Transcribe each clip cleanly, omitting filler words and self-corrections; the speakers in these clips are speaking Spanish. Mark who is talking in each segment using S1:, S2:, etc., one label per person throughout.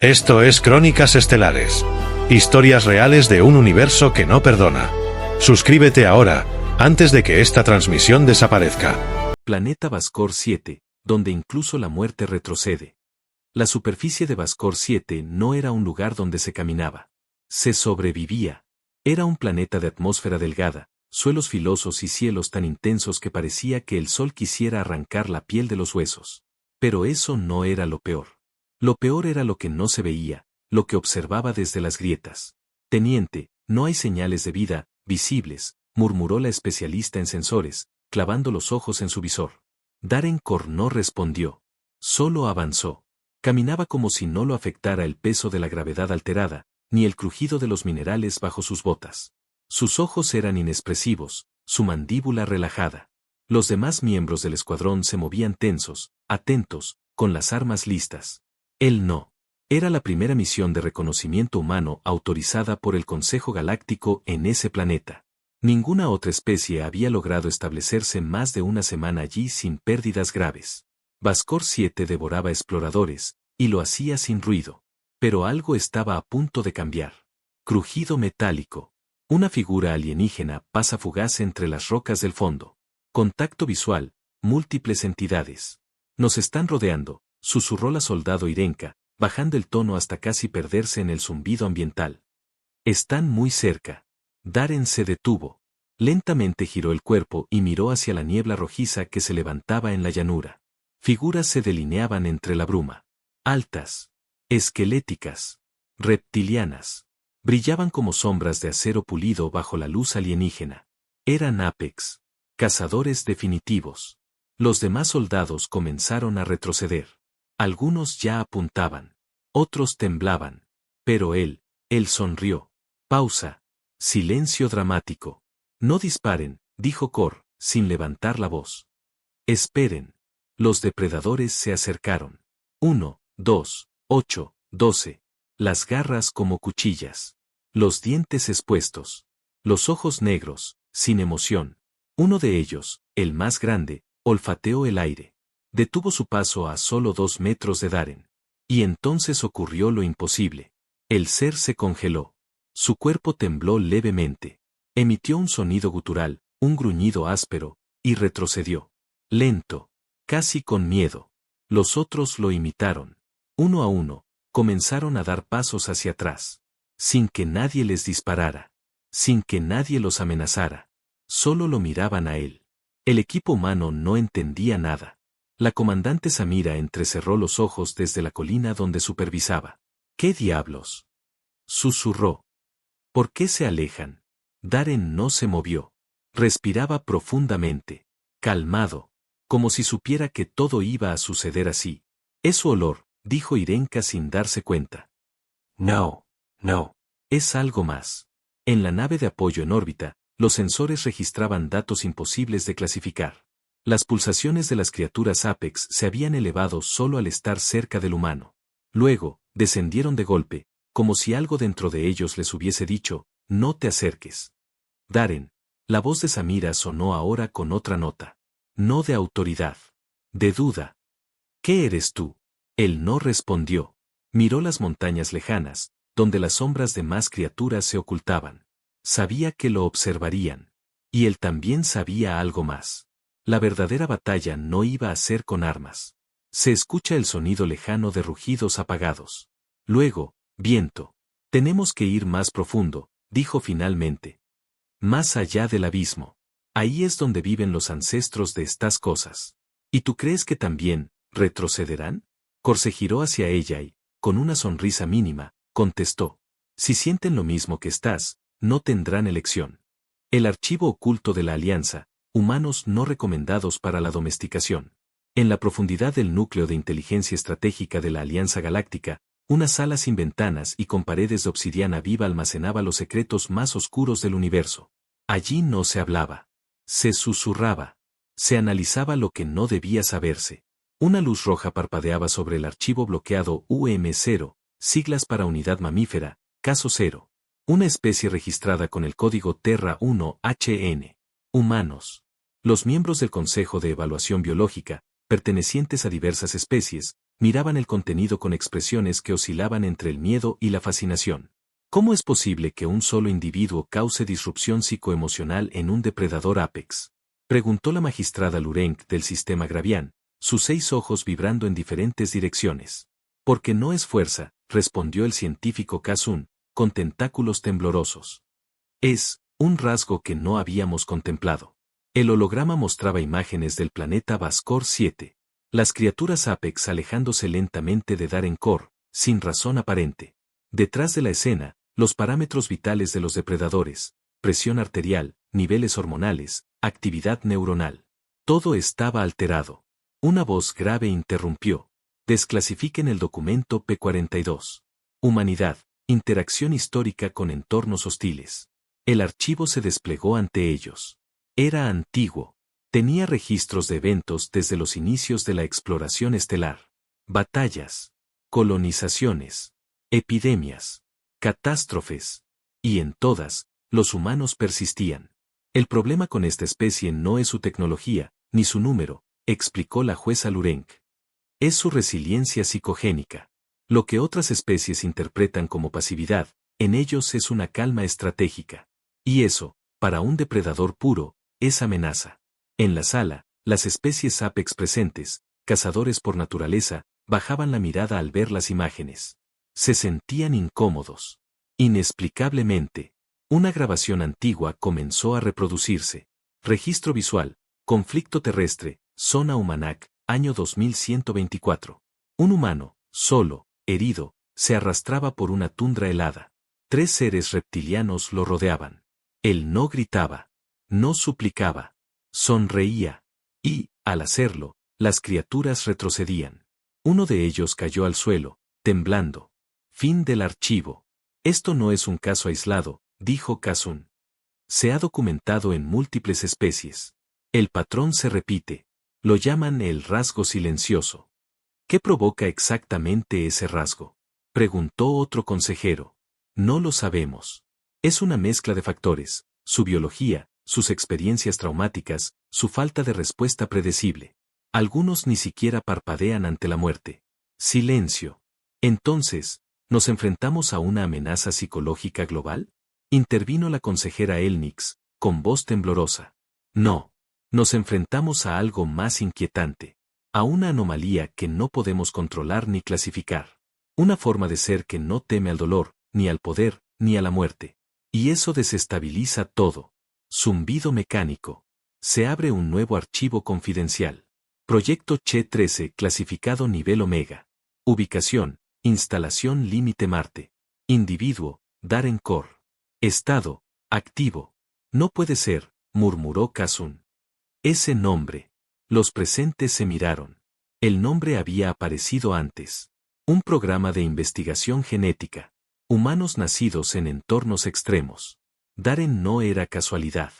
S1: Esto es Crónicas Estelares. Historias reales de un universo que no perdona. Suscríbete ahora, antes de que esta transmisión desaparezca.
S2: Planeta Vascor 7, donde incluso la muerte retrocede. La superficie de Vascor 7 no era un lugar donde se caminaba. Se sobrevivía. Era un planeta de atmósfera delgada, suelos filosos y cielos tan intensos que parecía que el sol quisiera arrancar la piel de los huesos. Pero eso no era lo peor. Lo peor era lo que no se veía, lo que observaba desde las grietas. Teniente, no hay señales de vida, visibles, murmuró la especialista en sensores, clavando los ojos en su visor. Darenkor no respondió. Solo avanzó. Caminaba como si no lo afectara el peso de la gravedad alterada, ni el crujido de los minerales bajo sus botas. Sus ojos eran inexpresivos, su mandíbula relajada. Los demás miembros del escuadrón se movían tensos, atentos, con las armas listas. Él no. Era la primera misión de reconocimiento humano autorizada por el Consejo Galáctico en ese planeta. Ninguna otra especie había logrado establecerse más de una semana allí sin pérdidas graves. Vascor 7 devoraba exploradores, y lo hacía sin ruido. Pero algo estaba a punto de cambiar. Crujido metálico. Una figura alienígena pasa fugaz entre las rocas del fondo. Contacto visual, múltiples entidades. Nos están rodeando, susurró la soldado Irenka, bajando el tono hasta casi perderse en el zumbido ambiental. Están muy cerca. Daren se detuvo. Lentamente giró el cuerpo y miró hacia la niebla rojiza que se levantaba en la llanura. Figuras se delineaban entre la bruma. Altas. Esqueléticas. Reptilianas. Brillaban como sombras de acero pulido bajo la luz alienígena. Eran Apex. Cazadores definitivos. Los demás soldados comenzaron a retroceder. Algunos ya apuntaban. Otros temblaban. Pero él sonrió. Pausa. Silencio dramático. No disparen, dijo Kor, sin levantar la voz. Esperen. Los depredadores se acercaron. 1, 2, 8, 12. Las garras como cuchillas. Los dientes expuestos. Los ojos negros, sin emoción. Uno de ellos, el más grande, olfateó el aire. Detuvo su paso a solo 2 metros de Daren. Y entonces ocurrió lo imposible. El ser se congeló. Su cuerpo tembló levemente. Emitió un sonido gutural, un gruñido áspero, y retrocedió. Lento. Casi con miedo. Los otros lo imitaron. Uno a uno, comenzaron a dar pasos hacia atrás. Sin que nadie les disparara. Sin que nadie los amenazara. Solo lo miraban a él. El equipo humano no entendía nada. La comandante Samira entrecerró los ojos desde la colina donde supervisaba. ¿Qué diablos? Susurró. ¿Por qué se alejan? Daren no se movió. Respiraba profundamente. Calmado. Como si supiera que todo iba a suceder así. Es su olor, dijo Irenka sin darse cuenta. No. Es algo más. En la nave de apoyo en órbita, los sensores registraban datos imposibles de clasificar. Las pulsaciones de las criaturas Apex se habían elevado solo al estar cerca del humano. Luego, descendieron de golpe, como si algo dentro de ellos les hubiese dicho, no te acerques. Daren. La voz de Samira sonó ahora con otra nota. No de autoridad. De duda. ¿Qué eres tú? Él no respondió. Miró las montañas lejanas, donde las sombras de más criaturas se ocultaban. Sabía que lo observarían. Y él también sabía algo más. La verdadera batalla no iba a ser con armas. Se escucha el sonido lejano de rugidos apagados. Luego, viento. Tenemos que ir más profundo, dijo finalmente. Más allá del abismo. Ahí es donde viven los ancestros de estas cosas. ¿Y tú crees que también retrocederán? Kor se giró hacia ella y, con una sonrisa mínima, contestó. Si sienten lo mismo que estás, no tendrán elección. El archivo oculto de la Alianza, humanos no recomendados para la domesticación. En la profundidad del núcleo de inteligencia estratégica de la Alianza Galáctica, una sala sin ventanas y con paredes de obsidiana viva almacenaba los secretos más oscuros del universo. Allí no se hablaba. Se susurraba. Se analizaba lo que no debía saberse. Una luz roja parpadeaba sobre el archivo bloqueado UM0, siglas para Unidad Mamífera, Caso 0. Una especie registrada con el código Terra 1HN. Humanos. Los miembros del Consejo de Evaluación Biológica, pertenecientes a diversas especies, miraban el contenido con expresiones que oscilaban entre el miedo y la fascinación. ¿Cómo es posible que un solo individuo cause disrupción psicoemocional en un depredador apex? Preguntó la magistrada Lurenk del sistema Gravian, sus 6 ojos vibrando en diferentes direcciones. Porque no es fuerza, respondió el científico Kasun, con tentáculos temblorosos. Es un rasgo que no habíamos contemplado. El holograma mostraba imágenes del planeta Vascor 7. Las criaturas apex alejándose lentamente de Darenkor, sin razón aparente. Detrás de la escena, los parámetros vitales de los depredadores, presión arterial, niveles hormonales, actividad neuronal. Todo estaba alterado. Una voz grave interrumpió. Desclasifiquen el documento P42. Humanidad, interacción histórica con entornos hostiles. El archivo se desplegó ante ellos. Era antiguo. Tenía registros de eventos desde los inicios de la exploración estelar. Batallas, colonizaciones, epidemias, catástrofes. Y en todas, los humanos persistían. El problema con esta especie no es su tecnología, ni su número, explicó la jueza Lurenk. Es su resiliencia psicogénica. Lo que otras especies interpretan como pasividad, en ellos es una calma estratégica. Y eso, para un depredador puro, es amenaza. En la sala, las especies apex presentes, cazadores por naturaleza, bajaban la mirada al ver las imágenes. Se sentían incómodos. Inexplicablemente, una grabación antigua comenzó a reproducirse. Registro visual, conflicto terrestre, zona Humanac, año 2124. Un humano, solo, herido, se arrastraba por una tundra helada. 3 seres reptilianos lo rodeaban. Él no gritaba, no suplicaba, sonreía, y, al hacerlo, las criaturas retrocedían. Uno de ellos cayó al suelo, temblando. Fin del archivo. Esto no es un caso aislado, dijo Kasun. Se ha documentado en múltiples especies. El patrón se repite. Lo llaman el rasgo silencioso. ¿Qué provoca exactamente ese rasgo? Preguntó otro consejero. No lo sabemos. Es una mezcla de factores, su biología, sus experiencias traumáticas, su falta de respuesta predecible. Algunos ni siquiera parpadean ante la muerte. Silencio. Entonces, ¿nos enfrentamos a una amenaza psicológica global? Intervino la consejera Elnix, con voz temblorosa. No. Nos enfrentamos a algo más inquietante. A una anomalía que no podemos controlar ni clasificar. Una forma de ser que no teme al dolor, ni al poder, ni a la muerte. Y eso desestabiliza todo. Zumbido mecánico. Se abre un nuevo archivo confidencial. Proyecto Che-13 clasificado nivel Omega. Ubicación, instalación límite Marte. Individuo, Darenkor. Estado, activo. No puede ser, murmuró Kasun. Ese nombre. Los presentes se miraron. El nombre había aparecido antes. Un programa de investigación genética. Humanos nacidos en entornos extremos. Daren no era casualidad.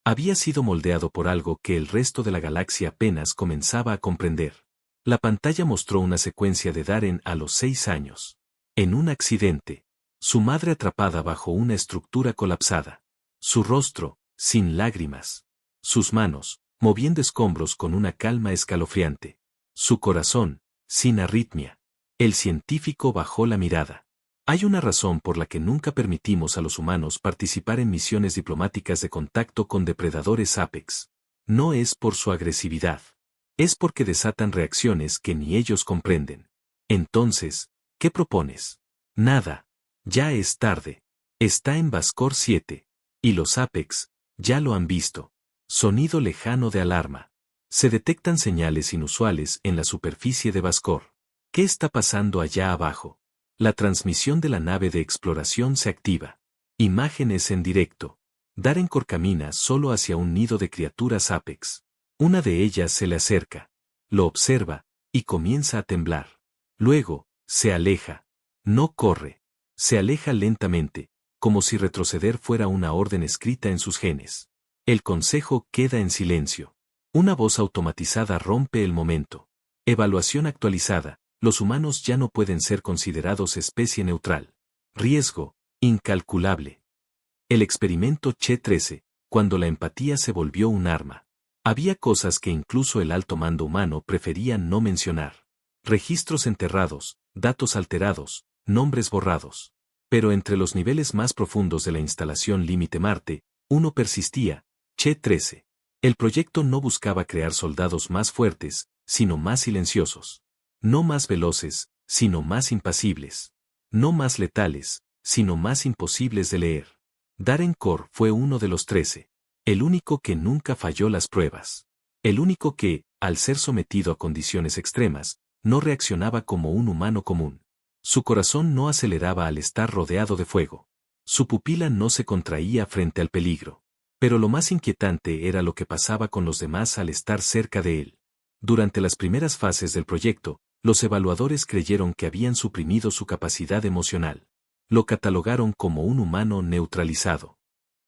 S2: Había sido moldeado por algo que el resto de la galaxia apenas comenzaba a comprender. La pantalla mostró una secuencia de Daren a los 6 años. En un accidente. Su madre atrapada bajo una estructura colapsada. Su rostro, sin lágrimas. Sus manos, moviendo escombros con una calma escalofriante. Su corazón, sin arritmia. El científico bajó la mirada. Hay una razón por la que nunca permitimos a los humanos participar en misiones diplomáticas de contacto con depredadores apex. No es por su agresividad. Es porque desatan reacciones que ni ellos comprenden. Entonces, ¿qué propones? Nada. Ya es tarde. Está en Vascor 7. Y los apex, ya lo han visto. Sonido lejano de alarma. Se detectan señales inusuales en la superficie de Vascor. ¿Qué está pasando allá abajo? La transmisión de la nave de exploración se activa. Imágenes en directo. Darenkor camina solo hacia un nido de criaturas apex. Una de ellas se le acerca. Lo observa, y comienza a temblar. Luego, se aleja. No corre. Se aleja lentamente, como si retroceder fuera una orden escrita en sus genes. El consejo queda en silencio. Una voz automatizada rompe el momento. Evaluación actualizada. Los humanos ya no pueden ser considerados especie neutral. Riesgo, incalculable. El experimento Che-13, cuando la empatía se volvió un arma. Había cosas que incluso el alto mando humano prefería no mencionar. registros enterrados, datos alterados, nombres borrados. Pero entre los niveles más profundos de la instalación Límite Marte, uno persistía, Che-13. El proyecto no buscaba crear soldados más fuertes, sino más silenciosos. No más veloces, sino más impasibles. No más letales, sino más imposibles de leer. Darren Corr fue uno de los 13. El único que nunca falló las pruebas. El único que, al ser sometido a condiciones extremas, no reaccionaba como un humano común. Su corazón no aceleraba al estar rodeado de fuego. Su pupila no se contraía frente al peligro. Pero lo más inquietante era lo que pasaba con los demás al estar cerca de él. Durante las primeras fases del proyecto, los evaluadores creyeron que habían suprimido su capacidad emocional. Lo catalogaron como un humano neutralizado.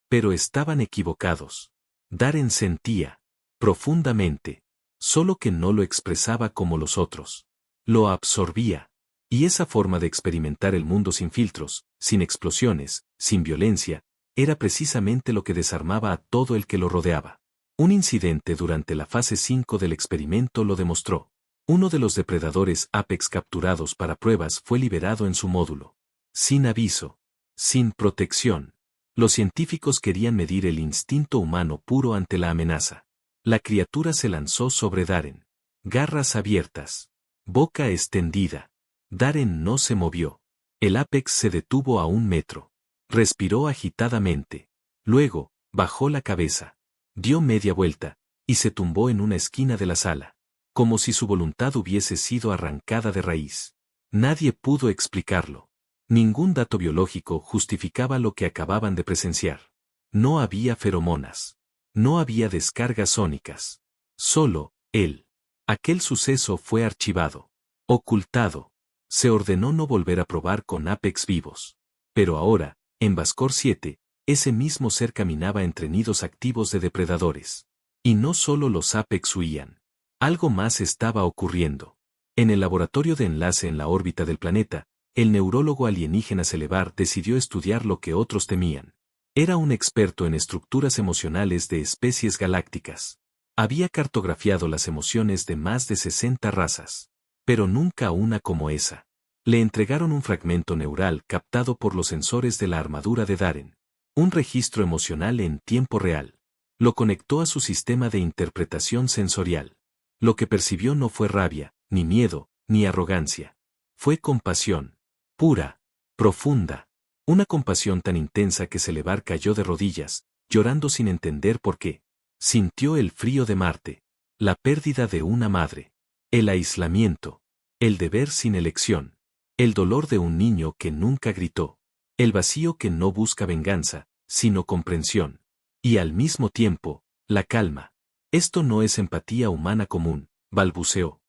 S2: Pero estaban equivocados. Darren sentía, profundamente, solo que no lo expresaba como los otros. Lo absorbía. Y esa forma de experimentar el mundo sin filtros, sin explosiones, sin violencia, era precisamente lo que desarmaba a todo el que lo rodeaba. Un incidente durante la fase 5 del experimento lo demostró. Uno de los depredadores Apex capturados para pruebas fue liberado en su módulo. Sin aviso. Sin protección. Los científicos querían medir el instinto humano puro ante la amenaza. La criatura se lanzó sobre Darren. Garras abiertas. Boca extendida. Darren no se movió. El Apex se detuvo a 1 metro. Respiró agitadamente. Luego, bajó la cabeza. Dio media vuelta, y se tumbó en una esquina de la sala. Como si su voluntad hubiese sido arrancada de raíz. Nadie pudo explicarlo. Ningún dato biológico justificaba lo que acababan de presenciar. No había feromonas. No había descargas sónicas. Solo, él. Aquel suceso fue archivado. Ocultado. Se ordenó no volver a probar con Apex vivos. Pero ahora, en Vascor 7, ese mismo ser caminaba entre nidos activos de depredadores. Y no solo los Apex huían. Algo más estaba ocurriendo. En el laboratorio de enlace en la órbita del planeta, el neurólogo alienígena Celebar decidió estudiar lo que otros temían. Era un experto en estructuras emocionales de especies galácticas. Había cartografiado las emociones de más de 60 razas. Pero nunca una como esa. Le entregaron un fragmento neural captado por los sensores de la armadura de Darren. Un registro emocional en tiempo real. Lo conectó a su sistema de interpretación sensorial. Lo que percibió no fue rabia, ni miedo, ni arrogancia. Fue compasión. Pura. Profunda. Una compasión tan intensa que Celebar cayó de rodillas, llorando sin entender por qué. Sintió el frío de Marte. La pérdida de una madre. El aislamiento. El deber sin elección. El dolor de un niño que nunca gritó. El vacío que no busca venganza, sino comprensión. Y al mismo tiempo, la calma. Esto no es empatía humana común, balbuceó.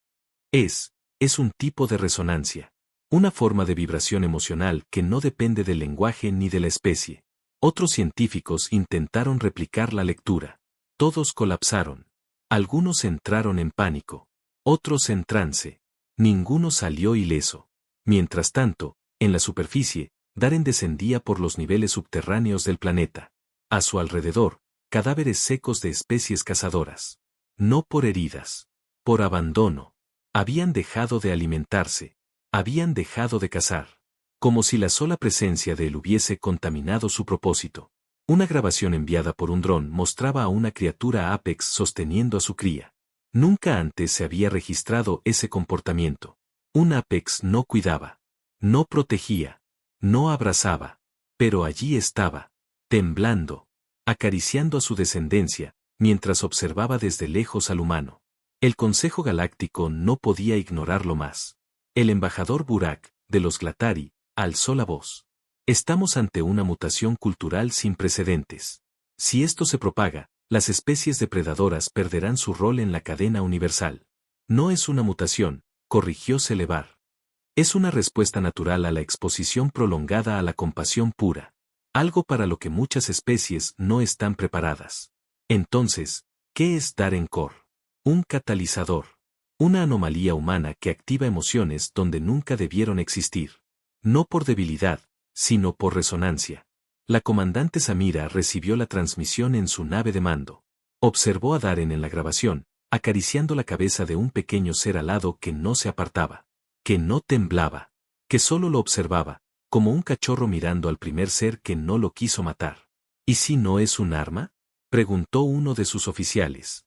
S2: Es un tipo de resonancia. Una forma de vibración emocional que no depende del lenguaje ni de la especie. Otros científicos intentaron replicar la lectura. Todos colapsaron. Algunos entraron en pánico. Otros en trance. Ninguno salió ileso. Mientras tanto, en la superficie, Darren descendía por los niveles subterráneos del planeta. A su alrededor, cadáveres secos de especies cazadoras. No por heridas. Por abandono. Habían dejado de alimentarse. Habían dejado de cazar. Como si la sola presencia de él hubiese contaminado su propósito. Una grabación enviada por un dron mostraba a una criatura Apex sosteniendo a su cría. Nunca antes se había registrado ese comportamiento. Un Apex no cuidaba. No protegía. No abrazaba. Pero allí estaba. Temblando. Acariciando a su descendencia, mientras observaba desde lejos al humano. El Consejo Galáctico no podía ignorarlo más. El embajador Burak, de los Glatari, alzó la voz. Estamos ante una mutación cultural sin precedentes. Si esto se propaga, las especies depredadoras perderán su rol en la cadena universal. No es una mutación, corrigió Celebar. Es una respuesta natural a la exposición prolongada a la compasión pura. Algo para lo que muchas especies no están preparadas. Entonces, ¿qué es Darren Corr? Un catalizador. Una anomalía humana que activa emociones donde nunca debieron existir. No por debilidad, sino por resonancia. La comandante Samira recibió la transmisión en su nave de mando. Observó a Darren en la grabación, acariciando la cabeza de un pequeño ser alado que no se apartaba, que no temblaba, que solo lo observaba, como un cachorro mirando al primer ser que no lo quiso matar. ¿Y si no es un arma?, preguntó uno de sus oficiales.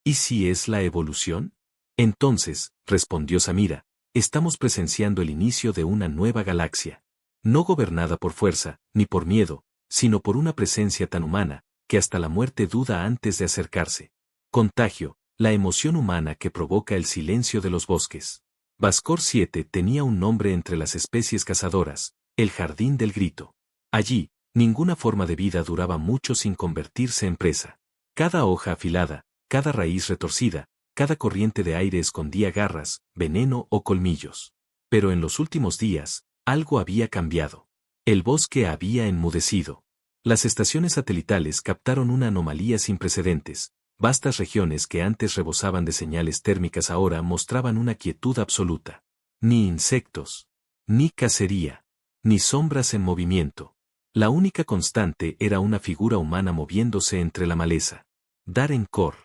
S2: ¿Y si es la evolución? Entonces, respondió Samira, estamos presenciando el inicio de una nueva galaxia, no gobernada por fuerza, ni por miedo, sino por una presencia tan humana, que hasta la muerte duda antes de acercarse. Contagio, la emoción humana que provoca el silencio de los bosques. Vascor 7 tenía un nombre entre las especies cazadoras, el jardín del grito. Allí, ninguna forma de vida duraba mucho sin convertirse en presa. Cada hoja afilada, cada raíz retorcida, cada corriente de aire escondía garras, veneno o colmillos. Pero en los últimos días, algo había cambiado. El bosque había enmudecido. Las estaciones satelitales captaron una anomalía sin precedentes. Vastas regiones que antes rebosaban de señales térmicas ahora mostraban una quietud absoluta. Ni insectos, ni cacería, ni sombras en movimiento. La única constante era una figura humana moviéndose entre la maleza. Darren Kor.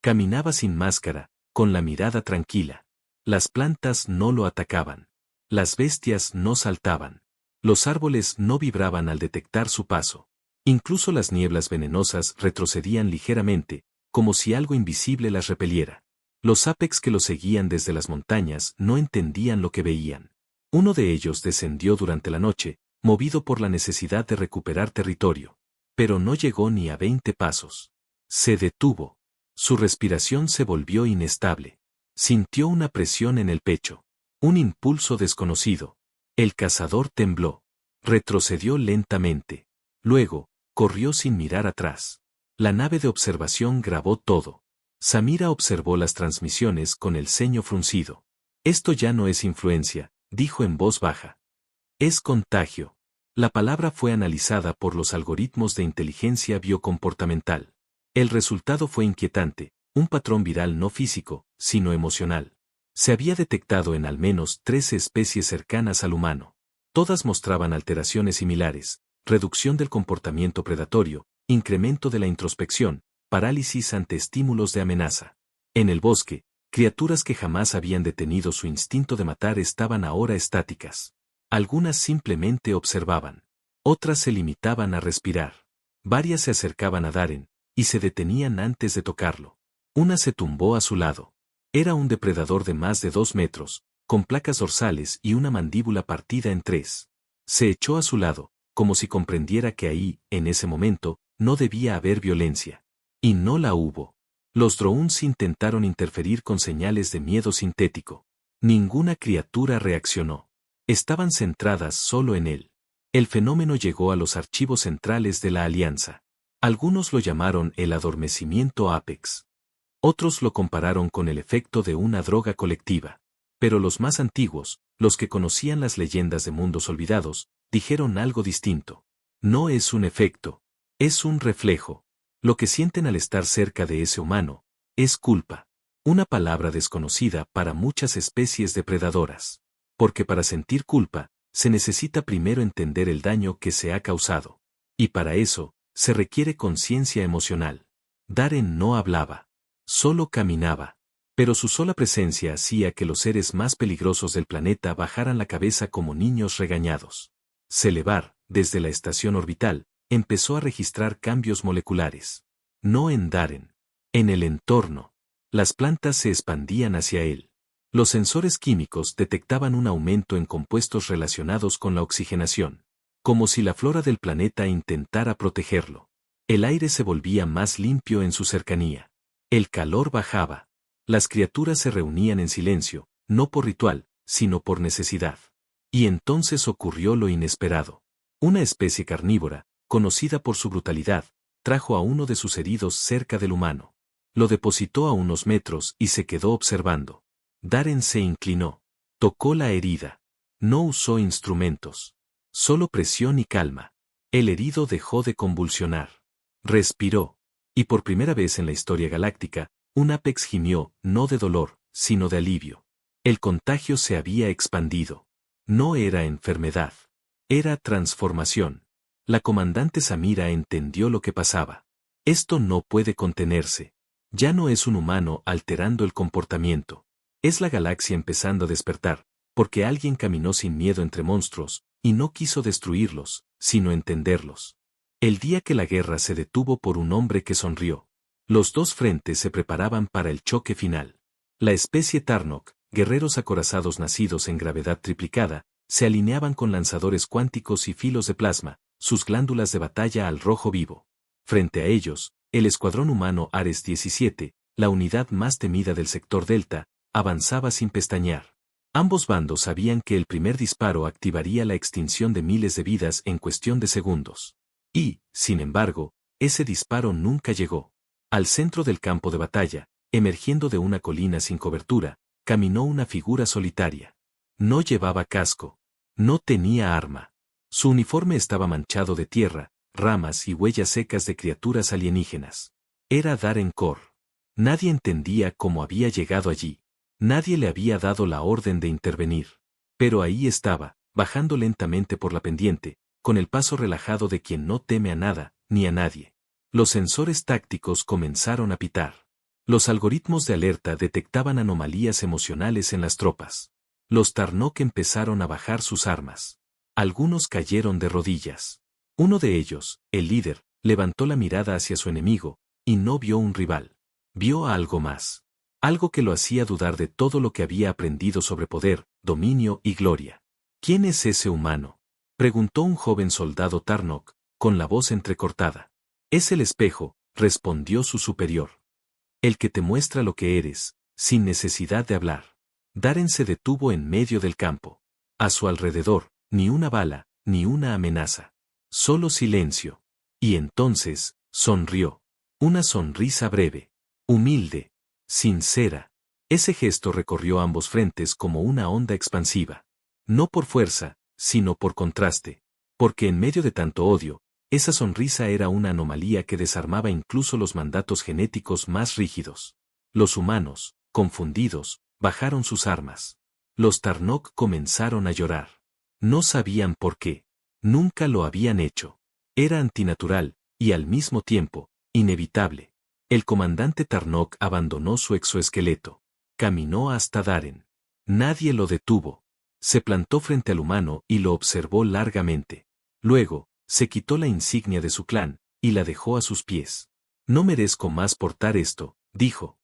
S2: Caminaba sin máscara, con la mirada tranquila. Las plantas no lo atacaban. Las bestias no saltaban. Los árboles no vibraban al detectar su paso. Incluso las nieblas venenosas retrocedían ligeramente, como si algo invisible las repeliera. Los Apex que lo seguían desde las montañas no entendían lo que veían. Uno de ellos descendió durante la noche, movido por la necesidad de recuperar territorio. Pero no llegó ni a 20 pasos. Se detuvo. Su respiración se volvió inestable. Sintió una presión en el pecho. Un impulso desconocido. El cazador tembló. Retrocedió lentamente. Luego, corrió sin mirar atrás. La nave de observación grabó todo. Samira observó las transmisiones con el ceño fruncido. Esto ya no es influencia, dijo en voz baja. Es contagio. La palabra fue analizada por los algoritmos de inteligencia biocomportamental. El resultado fue inquietante, un patrón viral no físico, sino emocional. Se había detectado en al menos 13 especies cercanas al humano. Todas mostraban alteraciones similares, reducción del comportamiento predatorio, incremento de la introspección, parálisis ante estímulos de amenaza. En el bosque, criaturas que jamás habían detenido su instinto de matar estaban ahora estáticas. Algunas simplemente observaban. Otras se limitaban a respirar. Varias se acercaban a Darren, y se detenían antes de tocarlo. Una se tumbó a su lado. Era un depredador de más de 2 metros, con placas dorsales y una mandíbula partida en 3. Se echó a su lado, como si comprendiera que ahí, en ese momento, no debía haber violencia. Y no la hubo. Los drones intentaron interferir con señales de miedo sintético. Ninguna criatura reaccionó. Estaban centradas solo en él. El fenómeno llegó a los archivos centrales de la Alianza. Algunos lo llamaron el adormecimiento Apex. Otros lo compararon con el efecto de una droga colectiva. Pero los más antiguos, los que conocían las leyendas de mundos olvidados, dijeron algo distinto. No es un efecto, es un reflejo. Lo que sienten al estar cerca de ese humano, es culpa. Una palabra desconocida para muchas especies depredadoras. Porque para sentir culpa, se necesita primero entender el daño que se ha causado. Y para eso, se requiere conciencia emocional. Darren no hablaba. Solo caminaba. Pero su sola presencia hacía que los seres más peligrosos del planeta bajaran la cabeza como niños regañados. Celebar, desde la estación orbital, empezó a registrar cambios moleculares. No en Darren. En el entorno. Las plantas se expandían hacia él. Los sensores químicos detectaban un aumento en compuestos relacionados con la oxigenación. Como si la flora del planeta intentara protegerlo. El aire se volvía más limpio en su cercanía. El calor bajaba. Las criaturas se reunían en silencio, no por ritual, sino por necesidad. Y entonces ocurrió lo inesperado. Una especie carnívora, conocida por su brutalidad, trajo a uno de sus heridos cerca del humano. Lo depositó a unos metros y se quedó observando. Darren se inclinó. Tocó la herida. No usó instrumentos. Solo presión y calma. El herido dejó de convulsionar. Respiró. Y por primera vez en la historia galáctica, un Apex gimió, no de dolor, sino de alivio. El contagio se había expandido. No era enfermedad. Era transformación. La comandante Samira entendió lo que pasaba. Esto no puede contenerse. Ya no es un humano alterando el comportamiento. Es la galaxia empezando a despertar, porque alguien caminó sin miedo entre monstruos, y no quiso destruirlos, sino entenderlos. El día que la guerra se detuvo por un hombre que sonrió. Los dos frentes se preparaban para el choque final. La especie Tarnok, guerreros acorazados nacidos en gravedad triplicada, se alineaban con lanzadores cuánticos y filos de plasma, sus glándulas de batalla al rojo vivo. Frente a ellos, el escuadrón humano Ares 17, la unidad más temida del sector Delta, avanzaba sin pestañear. Ambos bandos sabían que el primer disparo activaría la extinción de miles de vidas en cuestión de segundos. Y, sin embargo, ese disparo nunca llegó. Al centro del campo de batalla, emergiendo de una colina sin cobertura, caminó una figura solitaria. No llevaba casco. No tenía arma. Su uniforme estaba manchado de tierra, ramas y huellas secas de criaturas alienígenas. Era Darren Core. Nadie entendía cómo había llegado allí. Nadie le había dado la orden de intervenir. Pero ahí estaba, bajando lentamente por la pendiente, con el paso relajado de quien no teme a nada, ni a nadie. Los sensores tácticos comenzaron a pitar. Los algoritmos de alerta detectaban anomalías emocionales en las tropas. Los Tarnok empezaron a bajar sus armas. Algunos cayeron de rodillas. Uno de ellos, el líder, levantó la mirada hacia su enemigo, y no vio un rival. Vio a algo más. Algo que lo hacía dudar de todo lo que había aprendido sobre poder, dominio y gloria. ¿Quién es ese humano?, preguntó un joven soldado Tarnok, con la voz entrecortada. Es el espejo, respondió su superior. El que te muestra lo que eres, sin necesidad de hablar. Darren se detuvo en medio del campo. A su alrededor, ni una bala, ni una amenaza. Solo silencio. Y entonces, sonrió. Una sonrisa breve. Humilde. Sincera. Ese gesto recorrió ambos frentes como una onda expansiva. No por fuerza, sino por contraste. Porque en medio de tanto odio, esa sonrisa era una anomalía que desarmaba incluso los mandatos genéticos más rígidos. Los humanos, confundidos, bajaron sus armas. Los Tarnok comenzaron a llorar. No sabían por qué. Nunca lo habían hecho. Era antinatural, y al mismo tiempo, inevitable. El comandante Tarnok abandonó su exoesqueleto. Caminó hasta Darren. Nadie lo detuvo. Se plantó frente al humano y lo observó largamente. Luego, se quitó la insignia de su clan, y la dejó a sus pies. No merezco más portar esto, dijo.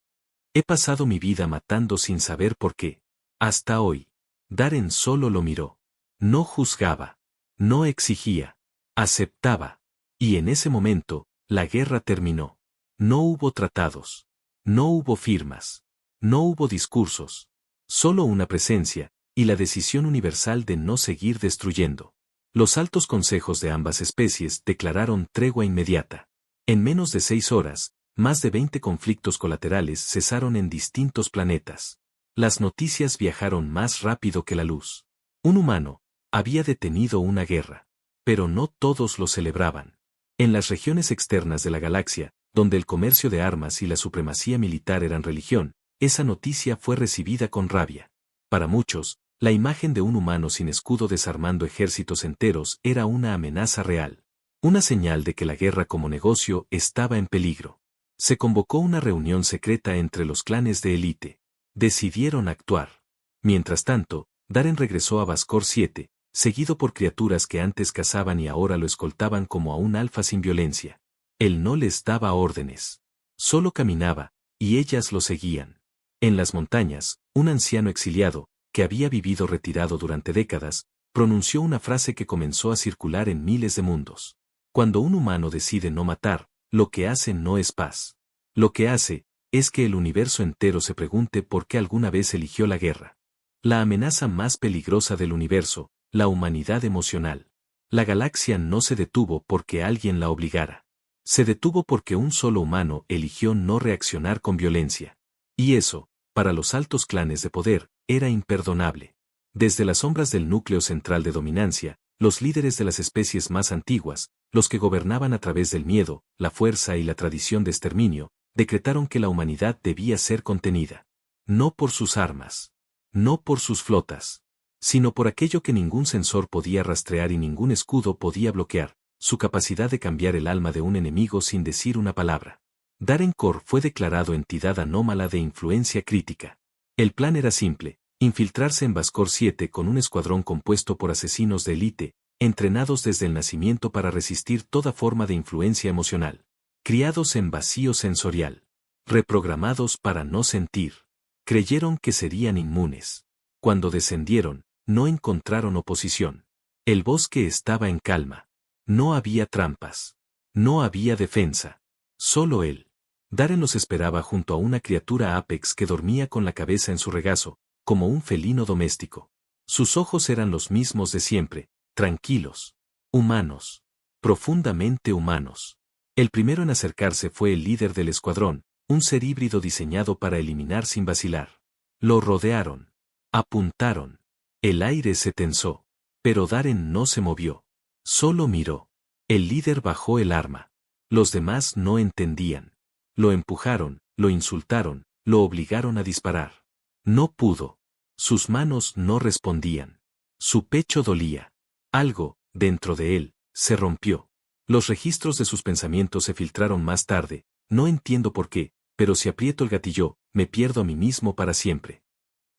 S2: He pasado mi vida matando sin saber por qué. Hasta hoy. Darren solo lo miró. No juzgaba. No exigía. Aceptaba. Y en ese momento, la guerra terminó. No hubo tratados. No hubo firmas. No hubo discursos. Solo una presencia, y la decisión universal de no seguir destruyendo. Los altos consejos de ambas especies declararon tregua inmediata. En menos de 6 horas, más de 20 conflictos colaterales cesaron en distintos planetas. Las noticias viajaron más rápido que la luz. Un humano había detenido una guerra. Pero no todos lo celebraban. En las regiones externas de la galaxia, donde el comercio de armas y la supremacía militar eran religión, esa noticia fue recibida con rabia. Para muchos, la imagen de un humano sin escudo desarmando ejércitos enteros era una amenaza real. Una señal de que la guerra como negocio estaba en peligro. Se convocó una reunión secreta entre los clanes de élite. Decidieron actuar. Mientras tanto, Darren regresó a Vascor 7, seguido por criaturas que antes cazaban y ahora lo escoltaban como a un alfa sin violencia. Él no les daba órdenes. Solo caminaba, y ellas lo seguían. En las montañas, un anciano exiliado, que había vivido retirado durante décadas, pronunció una frase que comenzó a circular en miles de mundos. Cuando un humano decide no matar, lo que hace no es paz. Lo que hace, es que el universo entero se pregunte por qué alguna vez eligió la guerra. La amenaza más peligrosa del universo, la humanidad emocional. La galaxia no se detuvo porque alguien la obligara. Se detuvo porque un solo humano eligió no reaccionar con violencia. Y eso, para los altos clanes de poder, era imperdonable. Desde las sombras del núcleo central de dominancia, los líderes de las especies más antiguas, los que gobernaban a través del miedo, la fuerza y la tradición de exterminio, decretaron que la humanidad debía ser contenida. No por sus armas. No por sus flotas. Sino por aquello que ningún sensor podía rastrear y ningún escudo podía bloquear, su capacidad de cambiar el alma de un enemigo sin decir una palabra. Darencore fue declarado entidad anómala de influencia crítica. El plan era simple, infiltrarse en Vascor 7 con un escuadrón compuesto por asesinos de élite, entrenados desde el nacimiento para resistir toda forma de influencia emocional. Criados en vacío sensorial. Reprogramados para no sentir. Creyeron que serían inmunes. Cuando descendieron, no encontraron oposición. El bosque estaba en calma. No había trampas. No había defensa. Solo él. Daren los esperaba junto a una criatura Apex que dormía con la cabeza en su regazo, como un felino doméstico. Sus ojos eran los mismos de siempre, tranquilos. Humanos. Profundamente humanos. El primero en acercarse fue el líder del escuadrón, un ser híbrido diseñado para eliminar sin vacilar. Lo rodearon. Apuntaron. El aire se tensó. Pero Daren no se movió. Solo miró. El líder bajó el arma. Los demás no entendían. Lo empujaron, lo insultaron, lo obligaron a disparar. No pudo. Sus manos no respondían. Su pecho dolía. Algo, dentro de él, se rompió. Los registros de sus pensamientos se filtraron más tarde. No entiendo por qué, pero si aprieto el gatillo, me pierdo a mí mismo para siempre.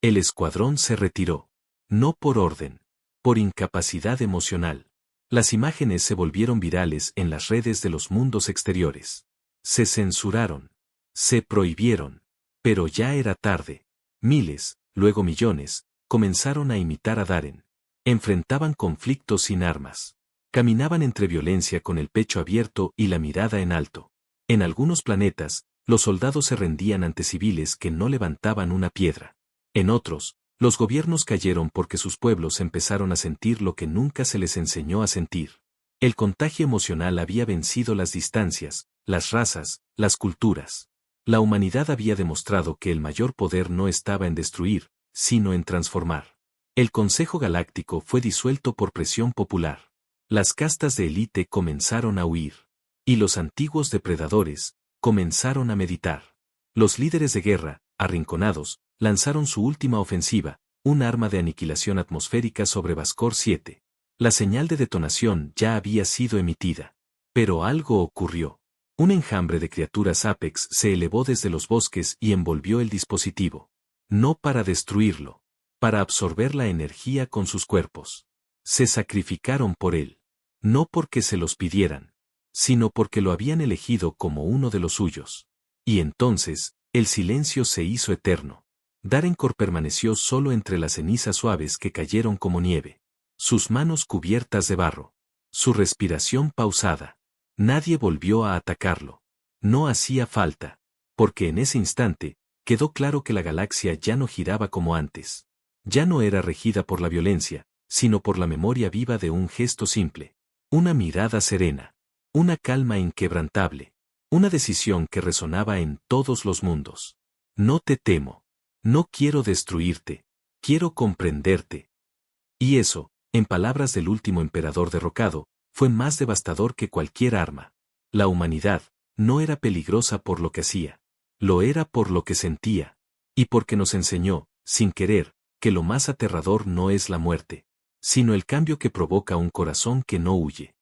S2: El escuadrón se retiró. No por orden. Por incapacidad emocional. Las imágenes se volvieron virales en las redes de los mundos exteriores. Se censuraron. Se prohibieron. Pero ya era tarde. Miles, luego millones, comenzaron a imitar a Daren. Enfrentaban conflictos sin armas. Caminaban entre violencia con el pecho abierto y la mirada en alto. En algunos planetas, los soldados se rendían ante civiles que no levantaban una piedra. En otros, los gobiernos cayeron porque sus pueblos empezaron a sentir lo que nunca se les enseñó a sentir. El contagio emocional había vencido las distancias, las razas, las culturas. La humanidad había demostrado que el mayor poder no estaba en destruir, sino en transformar. El Consejo Galáctico fue disuelto por presión popular. Las castas de élite comenzaron a huir. Y los antiguos depredadores comenzaron a meditar. Los líderes de guerra, arrinconados, lanzaron su última ofensiva, un arma de aniquilación atmosférica sobre Vascor 7. La señal de detonación ya había sido emitida. Pero algo ocurrió. Un enjambre de criaturas Apex se elevó desde los bosques y envolvió el dispositivo. No para destruirlo, para absorber la energía con sus cuerpos. Se sacrificaron por él. No porque se los pidieran, sino porque lo habían elegido como uno de los suyos. Y entonces, el silencio se hizo eterno. Darencore permaneció solo entre las cenizas suaves que cayeron como nieve. Sus manos cubiertas de barro. Su respiración pausada. Nadie volvió a atacarlo. No hacía falta. Porque en ese instante, quedó claro que la galaxia ya no giraba como antes. Ya no era regida por la violencia, sino por la memoria viva de un gesto simple. Una mirada serena. Una calma inquebrantable. Una decisión que resonaba en todos los mundos. No te temo. No quiero destruirte. Quiero comprenderte. Y eso, en palabras del último emperador derrocado, fue más devastador que cualquier arma. La humanidad no era peligrosa por lo que hacía. Lo era por lo que sentía. Y porque nos enseñó, sin querer, que lo más aterrador no es la muerte, sino el cambio que provoca un corazón que no huye.